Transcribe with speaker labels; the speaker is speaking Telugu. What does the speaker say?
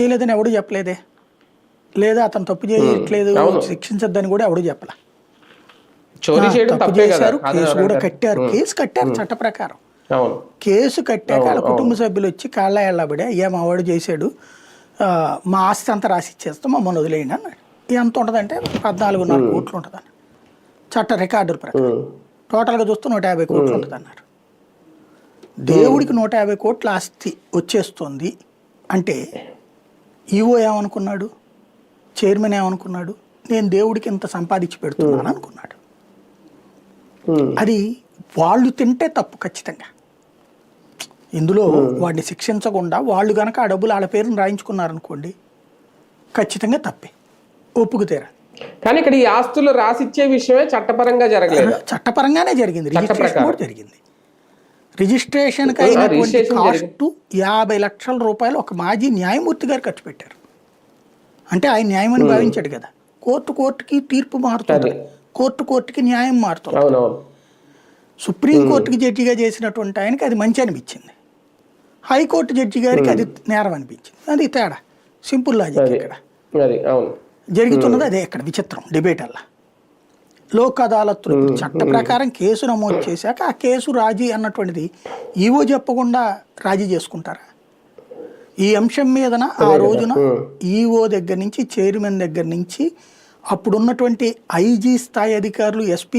Speaker 1: చేయలేదని ఎవడు చెప్పలేదే, లేదా అతను తప్పు చేయట్లేదు శిక్షించద్దని కూడా ఎవడు చెప్పలే. తప్పు చేశారు, కేసు కూడా కట్టారు, కేసు కట్టారు చట్ట ప్రకారం. కేసు కట్టాక వాళ్ళ కుటుంబ సభ్యులు వచ్చి కాళ్ళ ఎళ్ళబడి అయ్యా మా వాడు చేశాడు, మా ఆస్తి అంతా రాసి ఇచ్చేస్తాం, మమ్మల్ని వదిలేయండి అన్నాడు. ఎంత ఉంటుందంటే 14.5 కోట్లు ఉంటుందని చట్ట రికార్డుల ప్రకారం. టోటల్గా చూస్తే 150 కోట్లు ఉంటుంది అన్నారు. దేవుడికి 150 కోట్ల ఆస్తి వచ్చేస్తుంది అంటే ఈవో ఏమనుకున్నాడు, చైర్మన్ ఏమనుకున్నాడు, నేను దేవుడికి ఇంత సంపాదించి పెడుతున్నాను అనుకున్నాడు. అది వాళ్ళు తింటే తప్పు ఖచ్చితంగా. ఇందులో వాడిని శిక్షించకుండా వాళ్ళు కనుక ఆ డబ్బులు వాళ్ళ పేరుని రాయించుకున్నారనుకోండి ఖచ్చితంగా తప్పే, ఒప్పుకు తీరాలి.
Speaker 2: కానీ ఇక్కడ ఈ ఆస్తులు రాసిచ్చే విషయమే చట్టపరంగా జరగలేదు.
Speaker 1: చట్టపరంగానే జరిగింది, రిజిస్ట్రేషన్ కూడా జరిగింది. రిజిస్ట్రేషన్కి అయినటువంటి కాస్ట్ 50 లక్షల రూపాయలు ఒక మాజీ న్యాయమూర్తి గారు ఖర్చు పెట్టారు. అంటే ఆయన న్యాయం అని భావించాడు కదా. కోర్టుకి తీర్పు మారుతుంది, కోర్టుకి న్యాయం మారుతుంది. సుప్రీంకోర్టుకి జడ్జిగా చేసినటువంటి ఆయనకి అది మంచి అనిపించింది, హైకోర్టు జడ్జి గారికి అది నేరం అనిపించింది. అది తేడా, సింపుల్ లాజిక్. ఇక్కడ జరుగుతున్నది అదే. ఇక్కడ విచిత్రం డిబేట్ అలా లోక్ అదాలత్తులు చట్ట ప్రకారం కేసు నమోదు చేశాక ఆ కేసు రాజీ అన్నటువంటిది ఈవో చెప్పకుండా రాజీ చేసుకుంటారా? ఈ అంశం మీదన ఆ రోజున ఈవో దగ్గర నుంచి, చైర్మన్ దగ్గర నుంచి, అప్పుడున్నటువంటి ఐజీ స్థాయి అధికారులు, ఎస్పీ